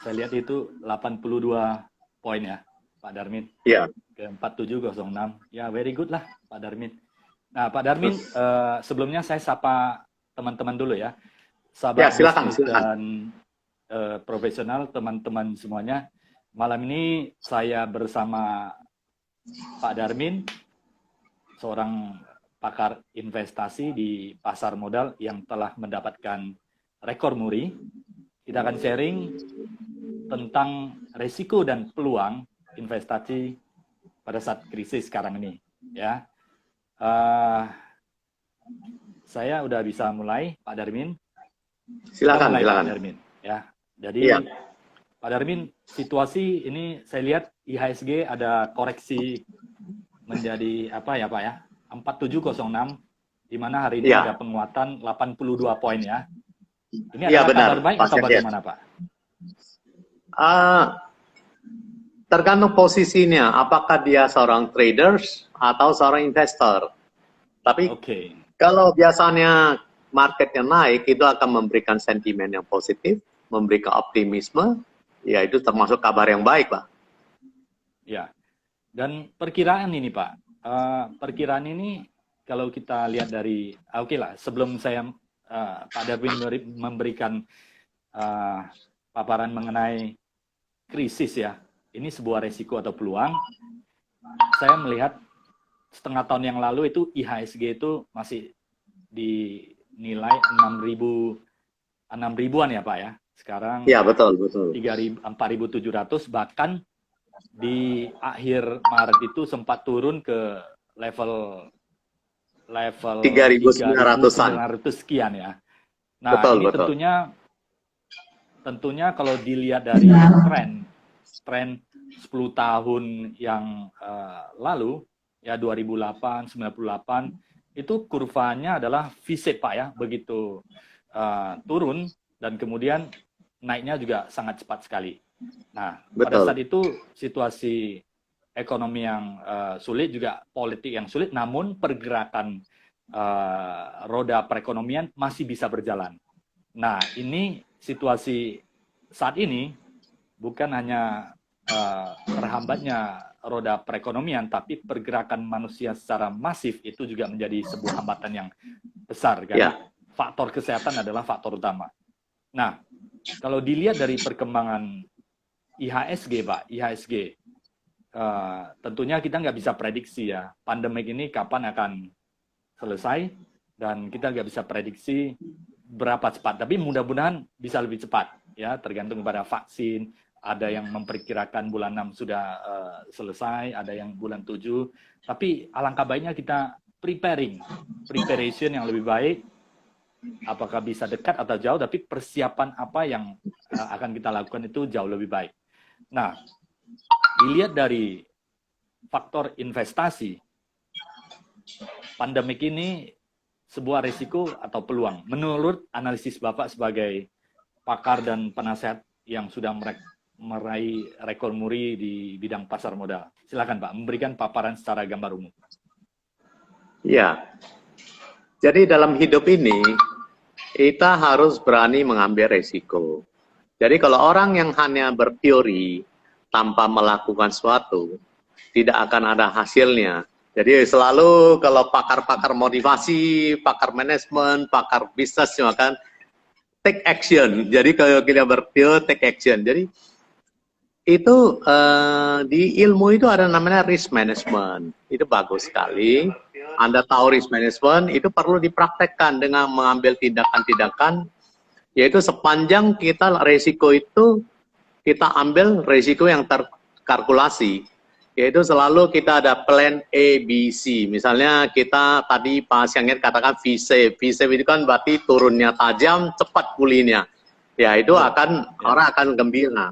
saya lihat itu 82 poin ya, Pak Darmin. Iya. Ke 4706. Ya, very good lah, Pak Darmin. Nah, Pak Darmin, sebelumnya saya sapa teman-teman dulu ya. Sahabat silakan, bisnis silakan. dan profesional, teman-teman semuanya. Malam ini saya bersama Pak Darmin, seorang pakar investasi di pasar modal yang telah mendapatkan rekor muri. Kita akan sharing tentang risiko dan peluang investasi pada saat krisis sekarang ini. Ya, saya udah bisa mulai, Pak Darmin. Silakan, mulai, silakan. Pak Darmin. Ya, jadi Pak Darmin, situasi ini saya lihat IHSG ada koreksi menjadi apa ya Pak ya? 4706, di mana hari ini ada penguatan 82 poin ya. Ini adalah benar, kabar baik atau bagaimana Pak? Tergantung posisinya, apakah dia seorang traders atau seorang investor. Tapi kalau biasanya marketnya naik, itu akan memberikan sentimen yang positif, memberikan optimisme, ya itu termasuk kabar yang baik, Pak. Ya, dan perkiraan ini Pak, perkiraan ini kalau kita lihat dari, oke lah, sebelum saya Pak Darwin memberikan paparan mengenai krisis ya, ini sebuah resiko atau peluang, saya melihat setengah tahun yang lalu itu IHSG itu masih dinilai 6.000-an ya Pak ya. Sekarang ya, betul. 4.700, bahkan di akhir Maret itu sempat turun ke level 3.900 sekian ya. Nah, ini tentunya kalau dilihat dari tren 10 tahun yang lalu ya, 2008, 98 itu kurvanya adalah V-shape Pak ya, begitu turun dan kemudian naiknya juga sangat cepat sekali. Nah, pada saat itu situasi ekonomi yang sulit, juga politik yang sulit, namun pergerakan roda perekonomian masih bisa berjalan. Nah, ini situasi saat ini bukan hanya terhambatnya roda perekonomian, tapi pergerakan manusia secara masif itu juga menjadi sebuah hambatan yang besar. Karena faktor kesehatan adalah faktor utama. Nah, kalau dilihat dari perkembangan IHSG, Pak, IHSG, tentunya kita nggak bisa prediksi ya, pandemik ini kapan akan selesai, dan kita nggak bisa prediksi berapa cepat, tapi mudah-mudahan bisa lebih cepat, ya, tergantung pada vaksin. Ada yang memperkirakan bulan 6 sudah selesai, ada yang bulan 7, tapi alangkah baiknya kita preparation yang lebih baik, apakah bisa dekat atau jauh, tapi persiapan apa yang akan kita lakukan itu jauh lebih baik. Nah, dilihat dari faktor investasi, pandemik ini sebuah risiko atau peluang menurut analisis Bapak sebagai pakar dan penasehat yang sudah meraih rekor muri di bidang pasar modal. Silakan Pak, memberikan paparan secara gambar umum. Ya, jadi dalam hidup ini kita harus berani mengambil resiko. Jadi kalau orang yang hanya berteori tanpa melakukan sesuatu, tidak akan ada hasilnya. Jadi selalu kalau pakar-pakar motivasi, pakar manajemen, pakar bisnis kan take action. Jadi kalau kita berteori take action. Jadi itu di ilmu itu ada namanya risk management. Itu bagus sekali. Anda tahu risk management itu perlu dipraktekkan dengan mengambil tindakan-tindakan, yaitu sepanjang kita resiko itu kita ambil resiko yang terkalkulasi, yaitu selalu kita ada plan A, B, C. Misalnya kita tadi Pak Siangir katakan V-shape. V-shape itu kan berarti turunnya tajam, cepat pulihnya. Ya itu orang akan gembira.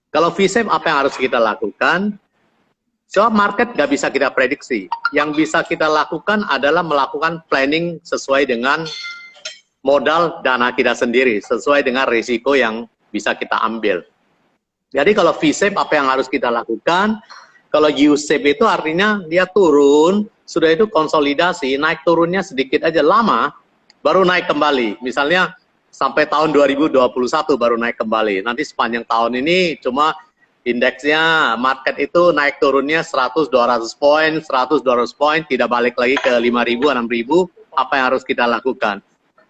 Kalau V-shape apa yang harus kita lakukan? Soal market nggak bisa kita prediksi. Yang bisa kita lakukan adalah melakukan planning sesuai dengan modal dana kita sendiri, sesuai dengan risiko yang bisa kita ambil. Jadi kalau V-shape apa yang harus kita lakukan? Kalau U-shape itu artinya dia turun, sudah itu konsolidasi, naik turunnya sedikit aja lama, baru naik kembali. Misalnya sampai tahun 2021 baru naik kembali. Nanti sepanjang tahun ini cuma indeksnya market itu naik turunnya 100-200 poin, 100-200 poin, tidak balik lagi ke 5.000, 6.000, apa yang harus kita lakukan?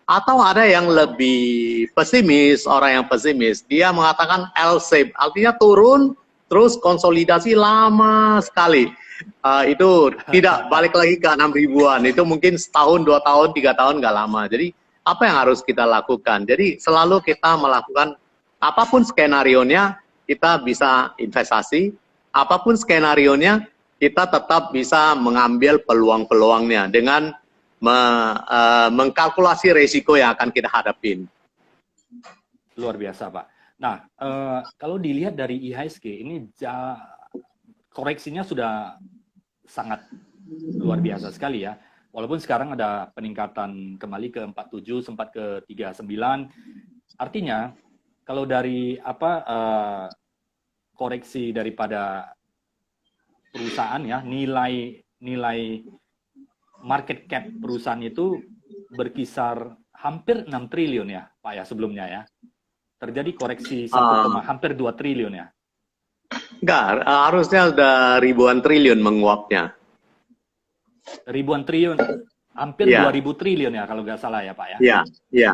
Atau ada yang lebih pesimis, orang yang pesimis, dia mengatakan L-shape, artinya turun, terus konsolidasi lama sekali. Itu tidak balik lagi ke 6.000-an, itu mungkin setahun, 2 tahun, 3 tahun, nggak lama. Jadi apa yang harus kita lakukan? Jadi selalu kita melakukan apapun skenarionya, kita bisa investasi, apapun skenarionya, kita tetap bisa mengambil peluang-peluangnya dengan mengkalkulasi resiko yang akan kita hadapin. Luar biasa, Pak. Nah, kalau dilihat dari IHSG, ini koreksinya sudah sangat luar biasa sekali ya. Walaupun sekarang ada peningkatan kembali ke 47, sempat ke 39. Artinya, kalau dari koreksi daripada perusahaan ya, nilai market cap perusahaan itu berkisar hampir 6 triliun ya, Pak ya, sebelumnya ya. Terjadi koreksi hampir 2 triliun ya. Enggak, harusnya udah ribuan triliun menguapnya. Ribuan triliun, hampir 2.000 triliun ya kalau nggak salah ya Pak ya. Iya, iya.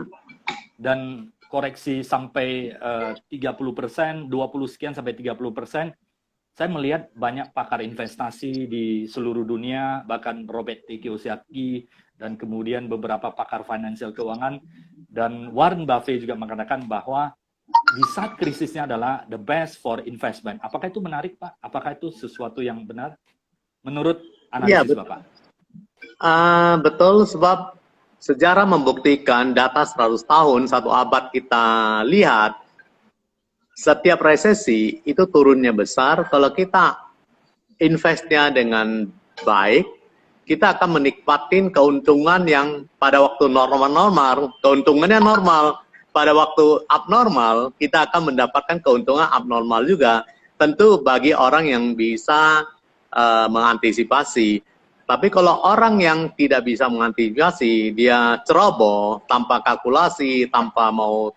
Dan koreksi sampai 30%, 20 sekian sampai 30%, saya melihat banyak pakar investasi di seluruh dunia, bahkan Robert T. Kiyosaki, dan kemudian beberapa pakar finansial keuangan, dan Warren Buffett juga mengatakan bahwa di saat krisisnya adalah the best for investment. Apakah itu menarik, Pak? Apakah itu sesuatu yang benar menurut analisis Bapak? Betul, sebab sejarah membuktikan data 100 tahun, 1 abad kita lihat, setiap resesi itu turunnya besar. Kalau kita investnya dengan baik, kita akan menikmatin keuntungan yang pada waktu normal-normal, keuntungannya normal. Pada waktu abnormal, kita akan mendapatkan keuntungan abnormal juga. Tentu bagi orang yang bisa mengantisipasi. Tapi kalau orang yang tidak bisa mengantisipasi, dia ceroboh, tanpa kalkulasi, tanpa mau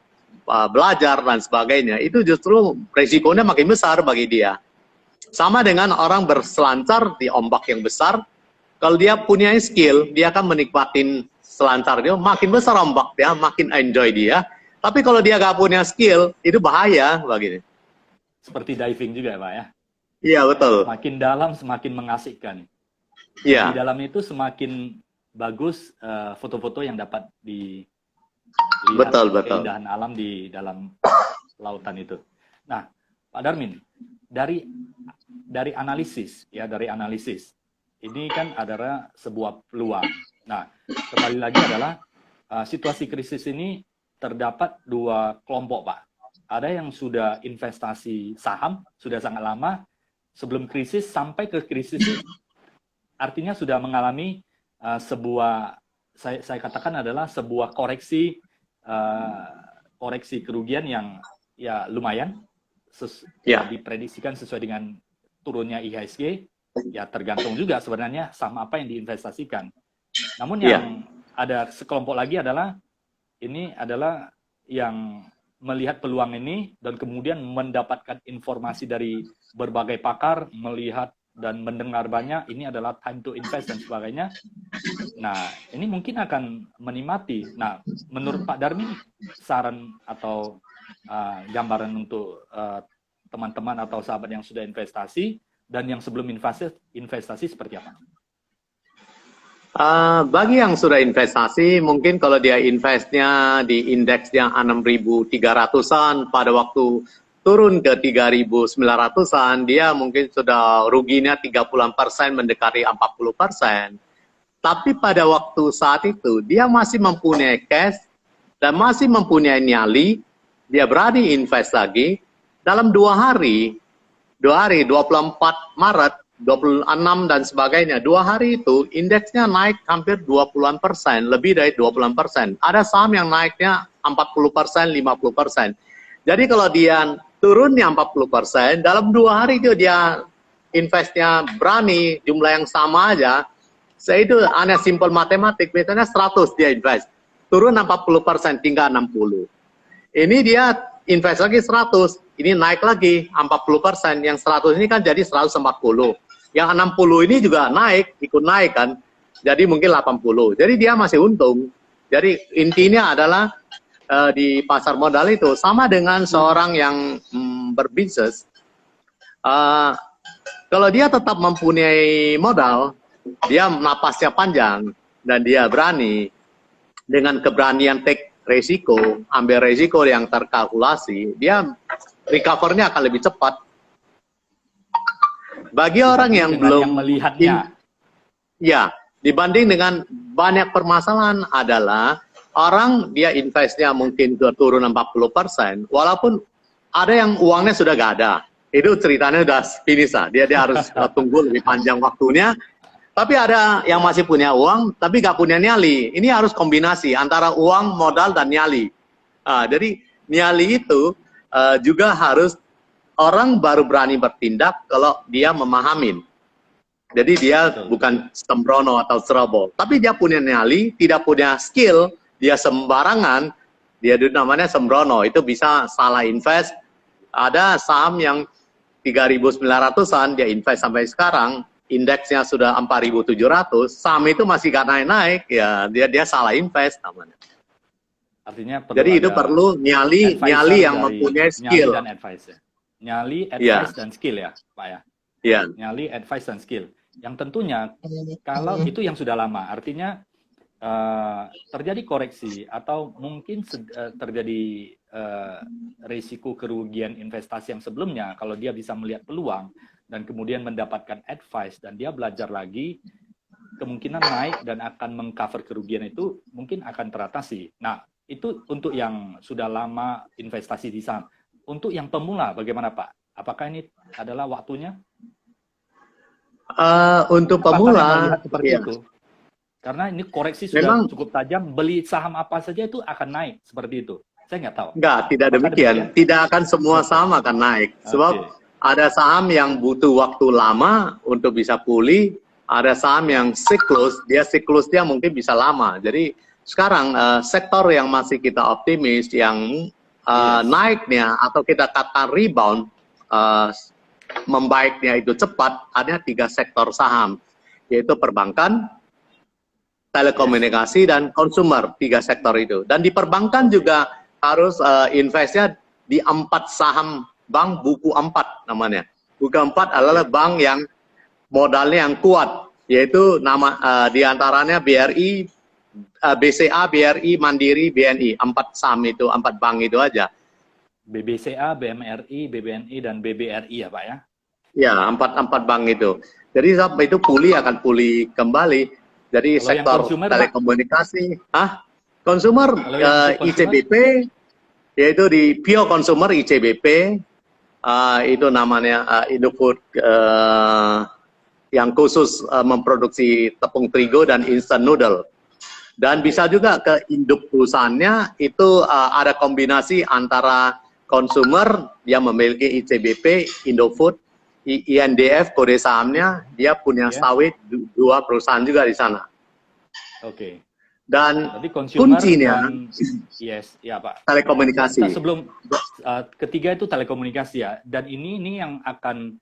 belajar dan sebagainya, itu justru resikonya makin besar bagi dia. Sama dengan orang berselancar di ombak yang besar, kalau dia punya skill, dia akan menikmatin selancar dia, makin besar ombak dia, makin enjoy dia. Tapi kalau dia nggak punya skill, itu bahaya bagi dia. Seperti diving juga ya Pak ya? Iya, betul. Semakin dalam, semakin mengasihkan. Iya. Di dalam itu semakin bagus foto-foto yang dapat dilihat, keindahan alam di dalam lautan itu. Nah, Pak Darmin, dari analisis ya, ini kan adalah sebuah peluang. Nah, kembali lagi adalah situasi krisis ini terdapat 2 kelompok, Pak. Ada yang sudah investasi saham sudah sangat lama sebelum krisis, sampai ke krisis itu artinya sudah mengalami sebuah, saya katakan adalah sebuah koreksi kerugian yang ya lumayan, diprediksikan sesuai dengan turunnya IHSG, ya tergantung juga sebenarnya sama apa yang diinvestasikan. Namun yang ada sekelompok lagi adalah, ini adalah yang melihat peluang ini dan kemudian mendapatkan informasi dari berbagai pakar, melihat dan mendengar banyak, ini adalah time to invest dan sebagainya. Nah, ini mungkin akan menikmati. Nah, menurut Pak Darmin, saran atau gambaran untuk teman-teman atau sahabat yang sudah investasi dan yang sebelum investasi seperti apa? Bagi yang sudah investasi, mungkin kalau dia investnya di indeks yang 6.300-an pada waktu turun ke 3.900-an, dia mungkin sudah ruginya 30% mendekati 40%. Tapi pada waktu saat itu, dia masih mempunyai cash dan masih mempunyai nyali, dia berani invest lagi. Dalam 2 hari, 24 Maret, 26 dan sebagainya, 2 hari itu indeksnya naik hampir 20%, lebih dari 20%. Ada saham yang naiknya 40%, 50%. Jadi kalau dia turunnya 40%, dalam 2 hari itu dia investnya berani, jumlah yang sama aja. Saya itu hanya simple matematik, misalnya 100 dia invest. turun 40% tinggal 60. Ini dia invest lagi 100, ini naik lagi 40%, yang 100 ini kan jadi 140. Yang 60 ini juga naik, ikut naik kan, jadi mungkin 80. Jadi dia masih untung. Jadi intinya adalah di pasar modal itu sama dengan seorang yang berbisnis. Kalau dia tetap mempunyai modal, dia napasnya panjang dan dia berani dengan keberanian take resiko, ambil resiko yang terkalkulasi, dia recovernya akan lebih cepat. Bagi orang yang belum melihatnya, ya, dibanding dengan banyak permasalahan adalah orang dia investnya mungkin turun 40%, walaupun ada yang uangnya sudah gak ada. Itu ceritanya udah finish lah. Dia harus tunggu lebih panjang waktunya. Tapi ada yang masih punya uang, tapi gak punya nyali. Ini harus kombinasi antara uang, modal, dan nyali. Jadi nyali itu juga harus orang baru berani bertindak kalau dia memahamin. Jadi dia bukan sembrono atau ceroboh, tapi dia punya nyali, tidak punya skill, dia sembarangan, dia namanya sembrono, itu bisa salah invest. Ada saham yang 3.900-an, dia invest sampai sekarang, indeksnya sudah 4.700, saham itu masih gak naik-naik, ya dia salah invest namanya. Artinya jadi itu perlu nyali yang mempunyai skill. Nyali dan advice. Nyali, advice, dan skill ya, Pak ya? Iya. Nyali, advice, dan skill. Yang tentunya, kalau itu yang sudah lama, artinya terjadi koreksi atau mungkin terjadi risiko kerugian investasi yang sebelumnya, kalau dia bisa melihat peluang dan kemudian mendapatkan advice dan dia belajar lagi, kemungkinan naik dan akan mengcover kerugian itu mungkin akan teratasi. Nah, itu untuk yang sudah lama investasi di saham. Untuk yang pemula bagaimana Pak? Apakah ini adalah waktunya? Untuk pemula, seperti itu. Karena ini koreksi sudah cukup tajam, beli saham apa saja itu akan naik seperti itu. Saya nggak tahu. Enggak, tidak demikian. Tidak akan semua saham akan naik. Sebab ada saham yang butuh waktu lama untuk bisa pulih, ada saham yang siklusnya mungkin bisa lama. Jadi sekarang sektor yang masih kita optimis, yang naiknya atau kita katakan rebound, membaiknya itu cepat, ada 3 sektor saham, yaitu perbankan, telekomunikasi, dan consumer, 3 sektor itu. Dan di perbankan juga harus investnya di 4 saham bank buku 4 namanya. Buku 4 adalah bank yang modalnya yang kuat, yaitu diantaranya BRI, BCA, BRI, Mandiri, BNI. 4 saham itu, 4 bank itu aja. BBCA, BMRI, BBNI, dan BBRI ya Pak ya? Ya, 4 bank itu. Jadi sampai itu akan pulih kembali. Jadi kalau sektor telekomunikasi, konsumer ICBP, yaitu di Pure Consumer ICBP, itu namanya Indofood, yang khusus memproduksi tepung terigu dan instant noodle. Dan bisa juga ke induk perusahaannya, itu ada kombinasi antara konsumer yang memiliki ICBP, Indofood, INDF, kode sahamnya, dia punya sawit 2 perusahaan juga di sana. Oke. Dan kuncinya, Pak. Telekomunikasi. Sebelum ketiga itu telekomunikasi ya, dan ini yang akan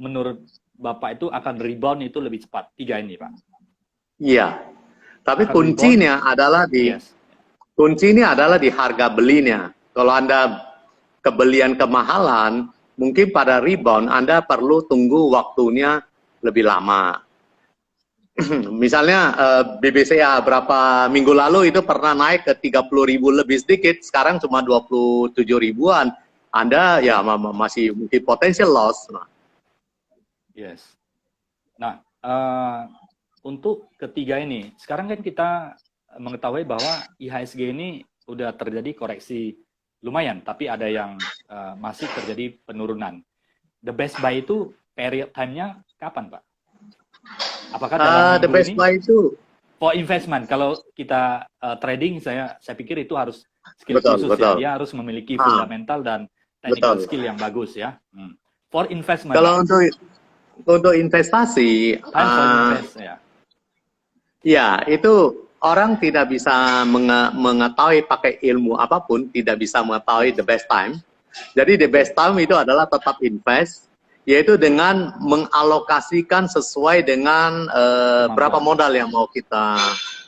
menurut Bapak itu akan rebound itu lebih cepat, 3 ini Pak. Iya. Tapi kuncinya adalah di harga belinya. Kalau Anda kebelian kemahalan, mungkin pada rebound Anda perlu tunggu waktunya lebih lama. Misalnya BBCA berapa minggu lalu itu pernah naik ke 30.000 lebih sedikit, sekarang cuma 27.000-an. Anda ya masih mungkin potential loss. Yes. Nah, untuk ketiga ini, sekarang kan kita mengetahui bahwa IHSG ini udah terjadi koreksi lumayan, tapi ada yang masih terjadi penurunan. The best buy itu period time-nya kapan, Pak? Apakah dalam the best buy itu for investment? Kalau kita trading, saya pikir itu harus skill betul, khusus betul. Ya. Dia harus memiliki fundamental dan technical skill yang bagus ya. For investment. Kalau untuk investasi, invest, ya itu orang tidak bisa mengetahui pakai ilmu apapun, tidak bisa mengetahui the best time. Jadi the best time itu adalah tetap invest, yaitu dengan mengalokasikan sesuai dengan berapa modal yang mau kita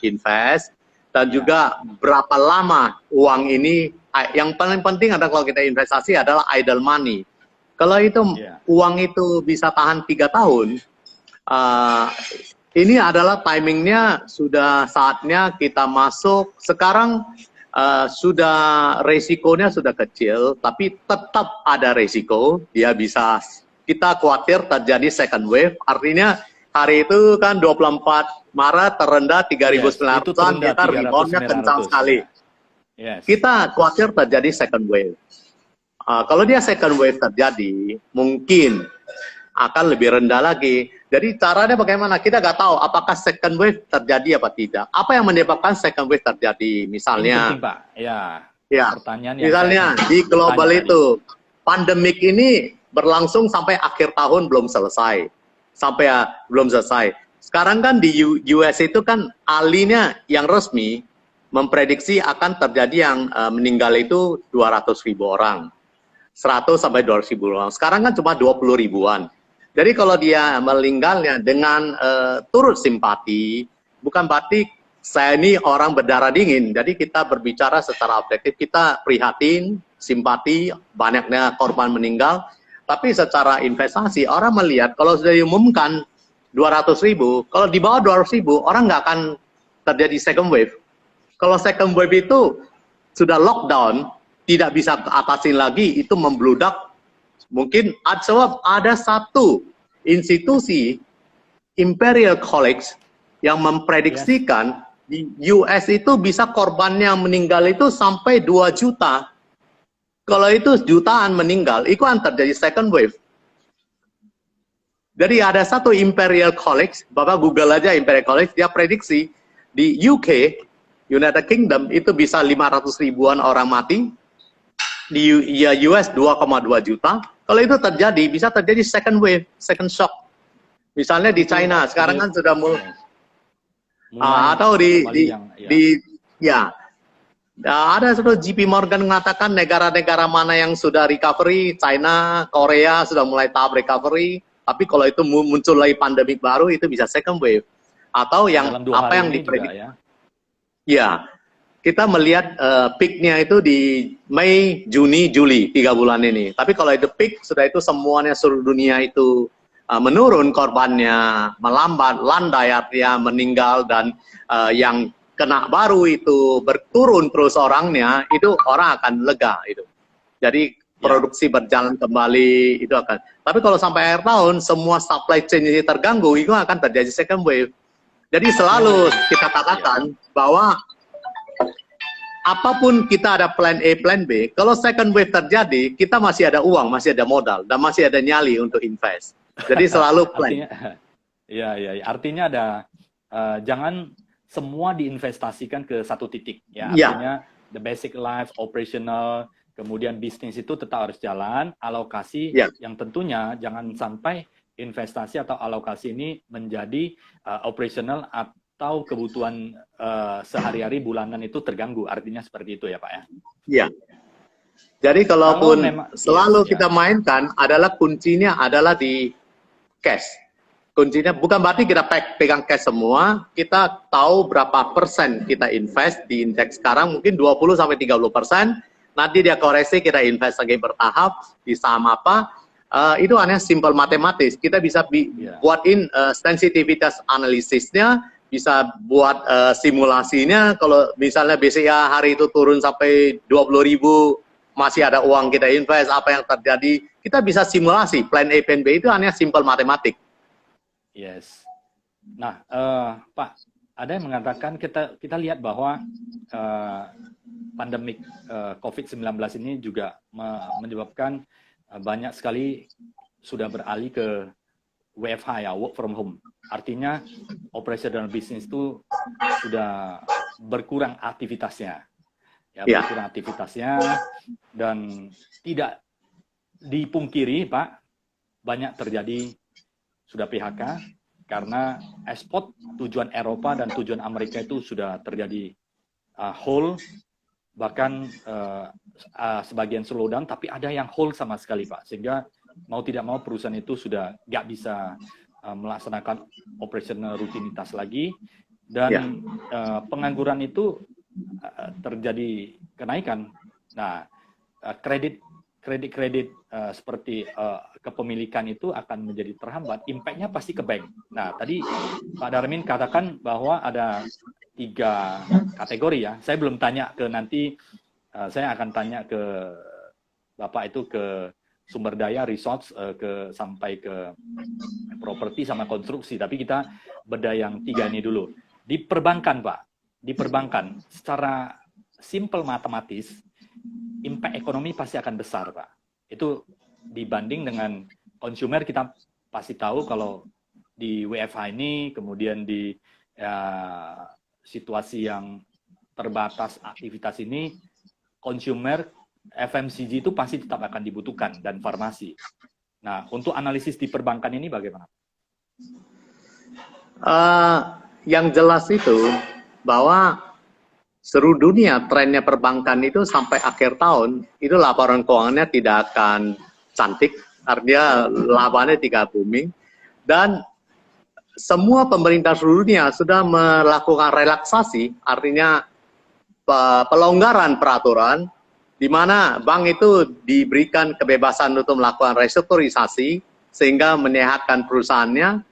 invest, dan juga berapa lama uang ini. Yang paling penting adalah kalau kita investasi adalah idle money. Kalau itu uang itu bisa tahan 3 tahun, ini adalah timingnya, sudah saatnya kita masuk. Sekarang sudah resikonya sudah kecil, tapi tetap ada resiko. Dia bisa, kita khawatir terjadi second wave. Artinya hari itu kan 24 Maret terendah 3.900-an, kita reboundnya kencang sekali. Kita khawatir terjadi second wave. Kalau dia second wave terjadi, mungkin akan lebih rendah lagi. Jadi caranya bagaimana? Kita nggak tahu apakah second wave terjadi apa tidak. Apa yang menyebabkan second wave terjadi? Misalnya, penting, Pak. Pertanyaan yang misalnya di global itu, pandemik ini berlangsung sampai akhir tahun belum selesai. Belum selesai. Sekarang kan di US itu kan ahlinya yang resmi memprediksi akan terjadi yang meninggal itu 200.000 orang. 100 sampai 200.000 orang. Sekarang kan cuma 20 ribuan. Jadi kalau dia meninggalnya dengan turut simpati, bukan berarti saya ini orang berdarah dingin. Jadi kita berbicara secara objektif, kita prihatin, simpati, banyaknya korban meninggal. Tapi secara investasi, orang melihat kalau sudah diumumkan 200.000, kalau di bawah 200.000, orang nggak akan terjadi second wave. Kalau second wave itu sudah lockdown, tidak bisa atasin lagi, itu membludak. Mungkin sebab ada satu institusi, Imperial College, yang memprediksikan di US itu bisa korbannya meninggal itu sampai 2 juta. Kalau itu jutaan meninggal, itu akan terjadi second wave. Jadi ada satu Imperial College, Bapak Google aja Imperial College, dia prediksi di UK, United Kingdom, itu bisa 500 ribuan orang mati. Di US 2,2 juta. Kalau itu terjadi, bisa terjadi second wave, second shock. Misalnya di China, sekarang kan sudah mulai atau ada satu JP Morgan mengatakan negara-negara mana yang sudah recovery, China, Korea sudah mulai tahap recovery. Tapi kalau itu muncul lagi pandemik baru, itu bisa second wave. Atau yang apa yang diprediksi. Kita melihat peak-nya itu di Mei, Juni, Juli, 3 bulan ini. Tapi kalau itu peak, sudah itu semuanya seluruh dunia itu menurun korbannya, melambat, landai artinya meninggal, dan yang kena baru itu berturun terus orangnya, itu orang akan lega itu. Jadi produksi berjalan kembali, itu akan. Tapi kalau sampai akhir tahun, semua supply chain ini terganggu, itu akan terjadi second wave. Jadi selalu kita katakan bahwa apapun kita ada plan A, plan B, kalau second wave terjadi, kita masih ada uang, masih ada modal, dan masih ada nyali untuk invest. Jadi selalu plan. Artinya ada, jangan semua diinvestasikan ke satu titik. Artinya the basic life, operational, kemudian bisnis itu tetap harus jalan, alokasi yang tentunya jangan sampai investasi atau alokasi ini menjadi operational atau kebutuhan sehari-hari bulanan itu terganggu. Artinya seperti itu ya Pak ya? Iya. Jadi kalaupun selalu kita mainkan adalah kuncinya adalah di cash. Kuncinya bukan berarti kita pegang cash semua, kita tahu berapa persen kita invest di indeks sekarang, mungkin 20-30%, nanti dia koreksi, kita invest lagi bertahap di saham apa, itu hanya simple matematis. Kita bisa buatin sensitivitas analisisnya, bisa buat simulasinya. Kalau misalnya BCA hari itu turun sampai 20.000, masih ada uang kita invest, apa yang terjadi, kita bisa simulasi. Plan A, plan B itu hanya simple matematik. Yes. Nah, Pak, ada yang mengatakan kita lihat bahwa pandemik COVID-19 ini juga menyebabkan banyak sekali sudah beralih ke WFH ya, work from home. Artinya operational business itu sudah berkurang aktivitasnya. Berkurang aktivitasnya, dan tidak dipungkiri Pak, banyak terjadi sudah PHK, karena ekspor tujuan Eropa dan tujuan Amerika itu sudah terjadi hold, bahkan sebagian slowdown, tapi ada yang hold sama sekali Pak, sehingga mau tidak mau perusahaan itu sudah nggak bisa melaksanakan operasional rutinitas lagi, dan pengangguran itu terjadi kenaikan. Nah, kredit seperti kepemilikan itu akan menjadi terhambat, impact-nya pasti ke bank. Nah, tadi Pak Darmin katakan bahwa ada 3 kategori ya. Saya belum tanya ke nanti, saya akan tanya ke Bapak itu ke sumber daya, resource, sampai ke properti sama konstruksi. Tapi kita bedah yang 3 ini dulu. Di perbankan Pak, di perbankan secara simple matematis, impact ekonomi pasti akan besar, Pak. Itu dibanding dengan konsumer, kita pasti tahu kalau di WFH ini, kemudian di situasi yang terbatas aktivitas ini, konsumer FMCG itu pasti tetap akan dibutuhkan, dan farmasi. Nah, untuk analisis di perbankan ini bagaimana? Yang jelas itu bahwa seluruh dunia trennya perbankan itu sampai akhir tahun itu laporan keuangannya tidak akan cantik, artinya labannya tidak booming, dan semua pemerintah seluruh dunia sudah melakukan relaksasi, artinya pelonggaran peraturan, di mana bank itu diberikan kebebasan untuk melakukan restrukturisasi sehingga menyehatkan perusahaannya,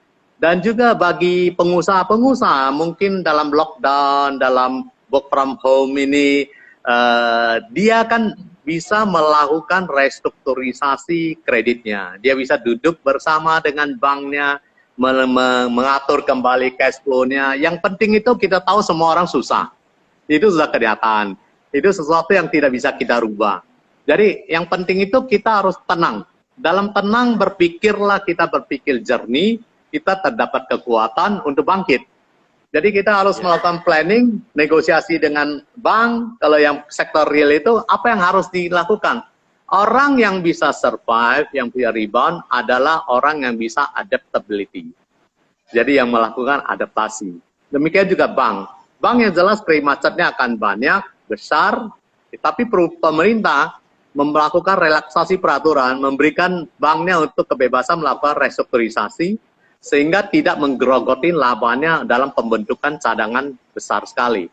dan juga bagi pengusaha-pengusaha mungkin dalam lockdown, dalam work from home ini, dia kan bisa melakukan restrukturisasi kreditnya. Dia bisa duduk bersama dengan banknya, mengatur kembali cash flow-nya. Yang penting itu kita tahu semua orang susah. Itu sudah kelihatan. Itu sesuatu yang tidak bisa kita rubah. Jadi yang penting itu kita harus tenang. Dalam tenang berpikirlah, kita berpikir jernih, kita terdapat kekuatan untuk bangkit. Jadi kita harus melakukan planning, negosiasi dengan bank. Kalau yang sektor real itu, apa yang harus dilakukan? Orang yang bisa survive, yang punya rebound, adalah orang yang bisa adaptability. Jadi yang melakukan adaptasi. Demikian juga bank. Bank yang jelas kredit macetnya akan banyak, besar, tapi pemerintah melakukan relaksasi peraturan, memberikan banknya untuk kebebasan melakukan restrukturisasi, sehingga tidak menggerogotin labanya dalam pembentukan cadangan besar sekali.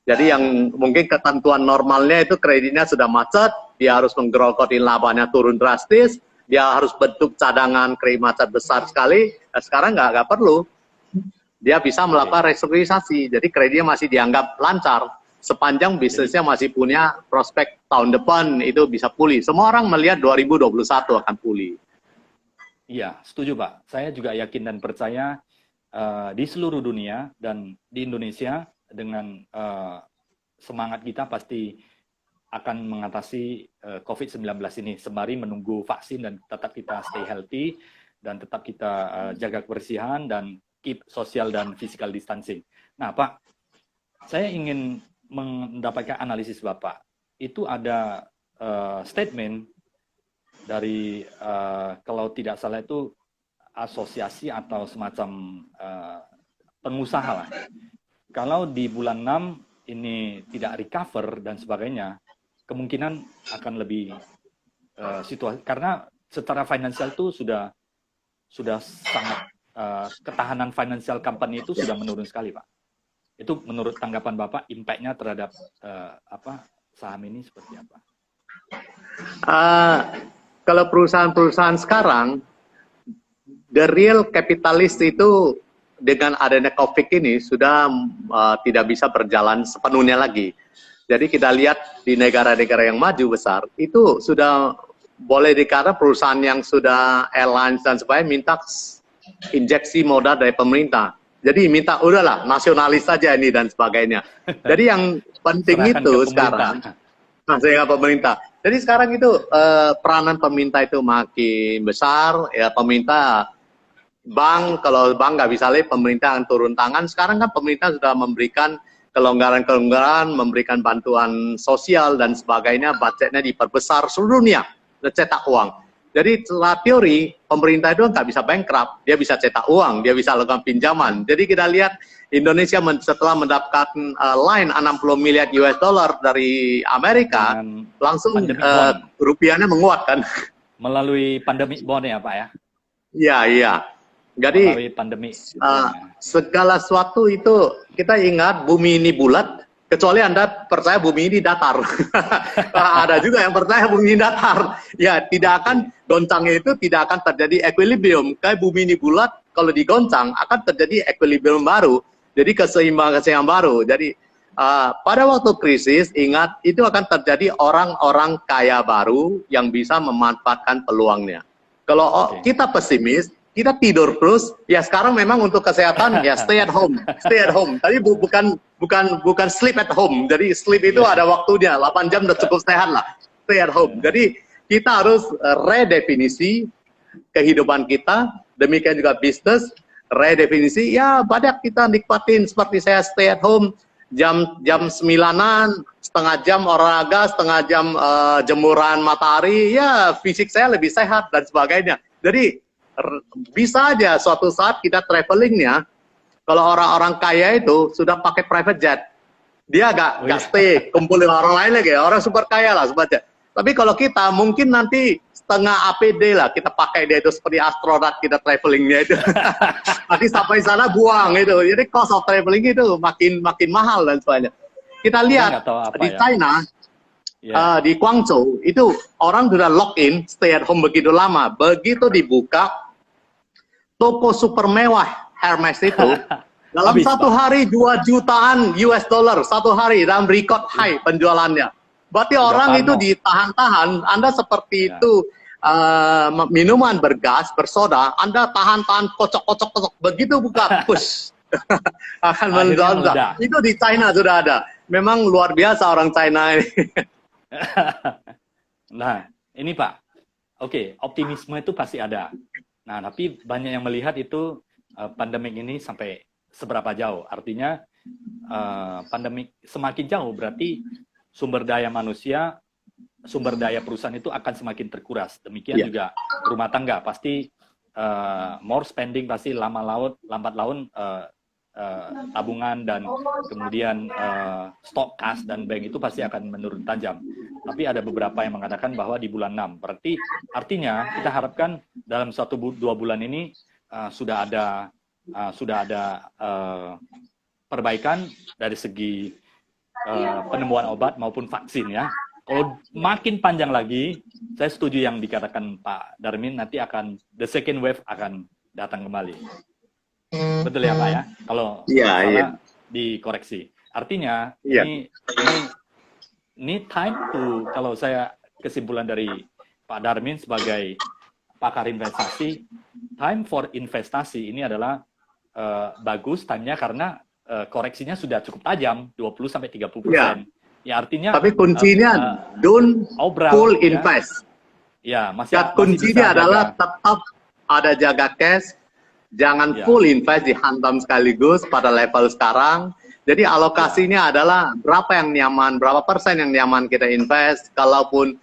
Jadi yang mungkin ketentuan normalnya itu kreditnya sudah macet, dia harus menggerogotin labanya turun drastis, dia harus bentuk cadangan kredit macet besar sekali, sekarang nggak perlu. Dia bisa melakukan restrukturisasi, jadi kreditnya masih dianggap lancar, sepanjang bisnisnya masih punya prospek tahun depan itu bisa pulih. Semua orang melihat 2021 akan pulih. Iya, setuju Pak. Saya juga yakin dan percaya di seluruh dunia dan di Indonesia dengan semangat kita pasti akan mengatasi COVID-19 ini sembari menunggu vaksin, dan tetap kita stay healthy, dan tetap kita jaga kebersihan dan keep social dan physical distancing. Nah Pak, saya ingin mendapatkan analisis Bapak. Itu ada statement dari kalau tidak salah itu asosiasi atau semacam pengusaha lah. Kalau di bulan 6 ini tidak recover dan sebagainya, kemungkinan akan lebih situasi, karena secara finansial itu sudah sangat ketahanan financial company itu sudah menurun sekali Pak. Itu menurut tanggapan Bapak, impact-nya terhadap saham ini seperti apa? Kalau perusahaan-perusahaan sekarang, the real capitalist itu dengan adanya COVID ini sudah tidak bisa berjalan sepenuhnya lagi. Jadi kita lihat di negara-negara yang maju besar, itu sudah boleh dikatakan perusahaan yang sudah airlines dan sebagainya minta injeksi modal dari pemerintah. Jadi minta udahlah nasionalis saja ini dan sebagainya. Jadi yang penting itu sekarang, sehingga pemerintah. Jadi sekarang itu peranan pemerintah itu makin besar, ya pemerintah, bank, kalau bank nggak bisa lihat, pemerintah akan turun tangan. Sekarang kan pemerintah sudah memberikan kelonggaran-kelonggaran, memberikan bantuan sosial dan sebagainya, budgetnya diperbesar seluruh dunia, cetak uang. Jadi setelah teori, pemerintah itu nggak bisa bankrupt, dia bisa cetak uang, dia bisa lakukan pinjaman. Jadi kita lihat Indonesia setelah mendapatkan line 60 miliar US dollar dari Amerika, Dengan langsung pandemic bond. rupiahnya menguat kan. Melalui pandemic bond ya Pak ya? Iya, iya. Jadi Melalui pandemi. segala sesuatu itu kita ingat bumi ini bulat, kecuali Anda percaya bumi ini datar. Ada juga yang percaya bumi ini datar. Ya, tidak akan goncangnya itu tidak akan terjadi equilibrium. Kayak bumi ini bulat, kalau digoncang akan terjadi equilibrium baru. Jadi keseimbangan baru. Jadi pada waktu krisis, ingat itu akan terjadi orang-orang kaya baru yang bisa memanfaatkan peluangnya. Kalau kita pesimis, kita tidur terus, ya sekarang memang untuk kesehatan ya stay at home. Tapi bukan sleep at home. Jadi sleep itu ada waktunya, 8 jam udah cukup sehat lah. Stay at home. Jadi kita harus redefinisi kehidupan kita, demikian juga bisnis, redefinisi, ya banyak kita nikmatin seperti saya stay at home, jam 9-an, setengah jam olahraga, setengah jam jemuran matahari, ya fisik saya lebih sehat dan sebagainya. Jadi bisa aja suatu saat kita travelingnya, kalau orang-orang kaya itu sudah pakai private jet, dia nggak stay kumpulin orang lain lagi, orang super kaya lah sebetulnya. Tapi kalau kita mungkin nanti setengah APD lah kita pakai dia itu seperti astronot kita travelingnya itu. Nanti sampai sana buang itu, jadi cost of traveling itu makin mahal dan sebagainya. Kita lihat di China. Di Guangzhou itu orang sudah lock in stay at home begitu lama, begitu dibuka toko super mewah Hermes itu dalam satu hari 2 jutaan US dollar satu hari dalam record high penjualannya. Berarti orang itu ditahan-tahan. Anda seperti itu minuman bergas, bersoda, Anda tahan-tahan kocok-kocok begitu buka push akan meledak. Itu di China sudah ada. Memang luar biasa orang China ini. Nah, ini Pak. Oke, optimisme itu pasti ada. Nah, tapi banyak yang melihat itu pandemik ini sampai seberapa jauh. Artinya pandemik semakin jauh berarti sumber daya manusia, sumber daya perusahaan itu akan semakin terkuras. Demikian juga rumah tangga pasti more spending, pasti lambat laun tabungan dan kemudian stok kas dan bank itu pasti akan menurun tajam. Tapi ada beberapa yang mengatakan bahwa di bulan 6. Berarti artinya kita harapkan dalam 1-2 bulan ini sudah ada perbaikan dari segi penemuan obat maupun vaksin ya. Kalau makin panjang lagi, saya setuju yang dikatakan Pak Darmin, nanti akan the second wave akan datang kembali. Betul ya Pak ya? Kalau salah dikoreksi. Artinya ini time to, kalau saya kesimpulan dari Pak Darmin sebagai pakar investasi, time for investasi ini adalah bagus time-nya karena koreksinya sudah cukup tajam, 20-30%. Ya artinya. Tapi kuncinya don't full invest. Ya masih. Kuncinya adalah tetap ada jaga cash, jangan full invest dihantam sekaligus pada level sekarang. Jadi alokasinya adalah berapa yang nyaman, berapa persen yang nyaman kita invest. Kalaupun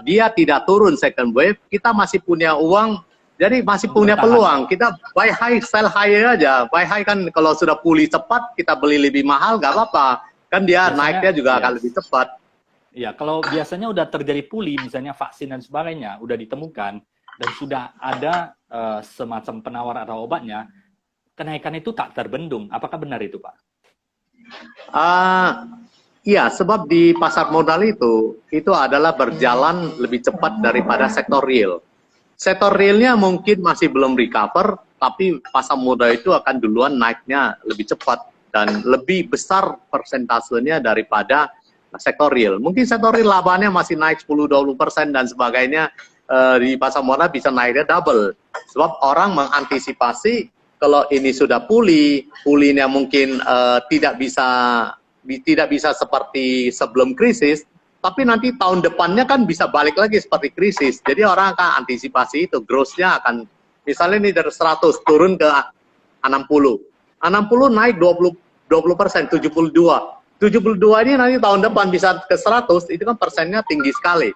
dia tidak turun second wave, kita masih punya uang. Jadi masih punya peluang, kita buy high, sell high aja. Buy high kan kalau sudah pulih cepat, kita beli lebih mahal, nggak apa-apa. Kan dia biasanya, naiknya juga akan lebih cepat. Iya, kalau biasanya udah terjadi pulih, misalnya vaksin dan sebagainya, udah ditemukan, dan sudah ada semacam penawar atau obatnya, kenaikan itu tak terbendung. Apakah benar itu, Pak? Iya, sebab di pasar modal itu adalah berjalan lebih cepat daripada sektor real. Sektor realnya mungkin masih belum recover, tapi pasar modal itu akan duluan naiknya lebih cepat dan lebih besar persentasenya daripada sektor real. Mungkin sektor real labanya masih naik 10-20% dan sebagainya, di pasar modal bisa naiknya double. Sebab orang mengantisipasi kalau ini sudah pulihnya mungkin tidak bisa seperti sebelum krisis, tapi nanti tahun depannya kan bisa balik lagi seperti krisis. Jadi orang akan antisipasi itu, growth-nya akan, misalnya ini dari 100 turun ke 60. 60 naik 20%, 72. 72 ini nanti tahun depan bisa ke 100, itu kan persennya tinggi sekali.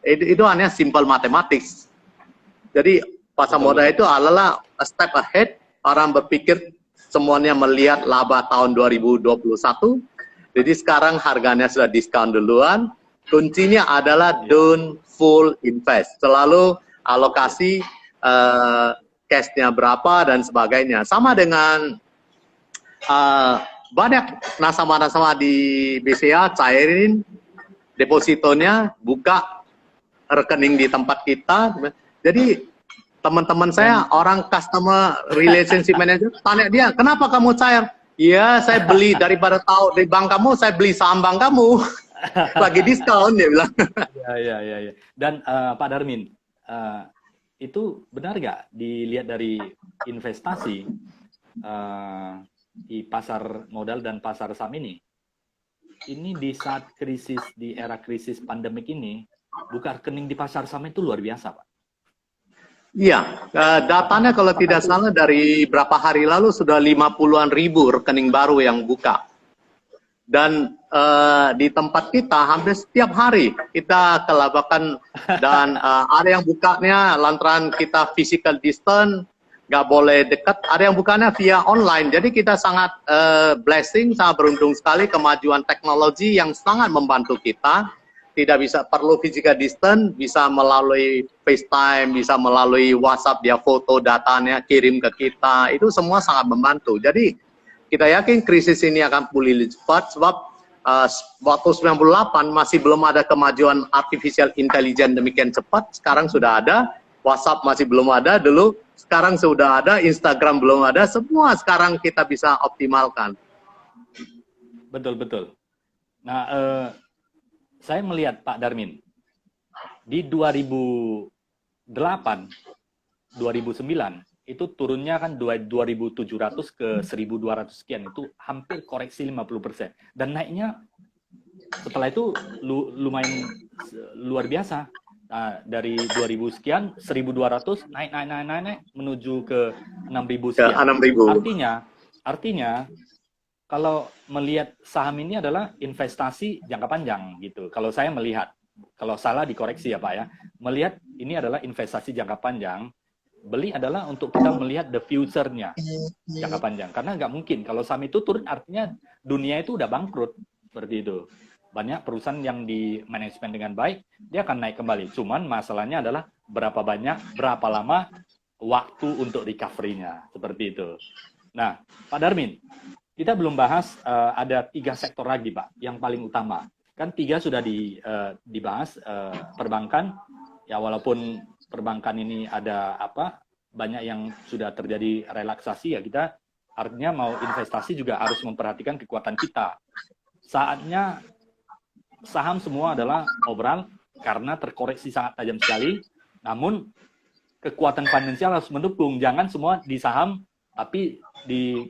Itu hanya simple mathematics. Jadi pasar Betul, modal betul. itu adalah a step ahead. Orang berpikir semuanya melihat laba tahun 2021. Jadi sekarang harganya sudah diskon duluan. Kuncinya adalah Iya. don't full invest. Selalu alokasi cash-nya berapa dan sebagainya. Sama dengan banyak nasabah-nasabah di BCA cairin depositonya, buka rekening di tempat kita. Jadi teman-teman saya, Dan orang customer relationship manager, tanya dia, kenapa kamu cair? Iya, saya beli daripada tahu di bank kamu, saya beli saham bank kamu. Lagi diskon, dia bilang. ya, ya, ya, ya. Dan Pak Darmin, eh, itu benar nggak dilihat dari investasi di pasar modal dan pasar saham ini? Ini di saat krisis, di era krisis pandemik ini, buka rekening di pasar saham itu luar biasa, Pak. Iya, datanya Apakah, kalau apakah tidak itu salah dari berapa hari lalu sudah 50-an ribu rekening baru yang buka. Dan di tempat kita hampir setiap hari kita kelabakan dan ada yang bukanya lantaran kita physical distance, nggak boleh dekat, ada yang bukanya via online. Jadi kita sangat blessing, sangat beruntung sekali kemajuan teknologi yang sangat membantu kita. Tidak bisa perlu physical distance, bisa melalui FaceTime, bisa melalui WhatsApp, dia foto datanya kirim ke kita, itu semua sangat membantu. Jadi kita yakin krisis ini akan pulih cepat sebab waktu 98 masih belum ada kemajuan artificial intelligence demikian cepat, sekarang sudah ada. WhatsApp masih belum ada dulu, sekarang sudah ada. Instagram belum ada, semua sekarang kita bisa optimalkan. betul-betul? Nah, saya melihat Pak Darmin, di 2008, 2009, itu turunnya kan 2.700 ke 1.200 sekian, itu hampir koreksi 50%. Dan naiknya setelah itu lumayan luar biasa. Nah, dari 2.000 sekian, 1.200 naik menuju ke 6.000 Ke sekian. 6.000. Artinya kalau melihat saham ini adalah investasi jangka panjang gitu. Kalau saya melihat, kalau salah dikoreksi ya Pak ya, melihat ini adalah investasi jangka panjang. Beli adalah untuk kita melihat the future-nya jangka panjang. Karena nggak mungkin kalau saham itu turun artinya dunia itu udah bangkrut seperti itu. Banyak perusahaan yang di manajemen dengan baik, dia akan naik kembali. Cuman masalahnya adalah berapa banyak, berapa lama waktu untuk recovery-nya seperti itu. Nah, Pak Darmin, kita belum bahas ada 3 sektor lagi, Pak, yang paling utama. Kan 3 sudah dibahas, perbankan, ya walaupun perbankan ini ada banyak yang sudah terjadi relaksasi, ya kita artinya mau investasi juga harus memperhatikan kekuatan kita. Saatnya saham semua adalah overall karena terkoreksi sangat tajam sekali, namun kekuatan finansial harus mendukung, jangan semua di saham tapi di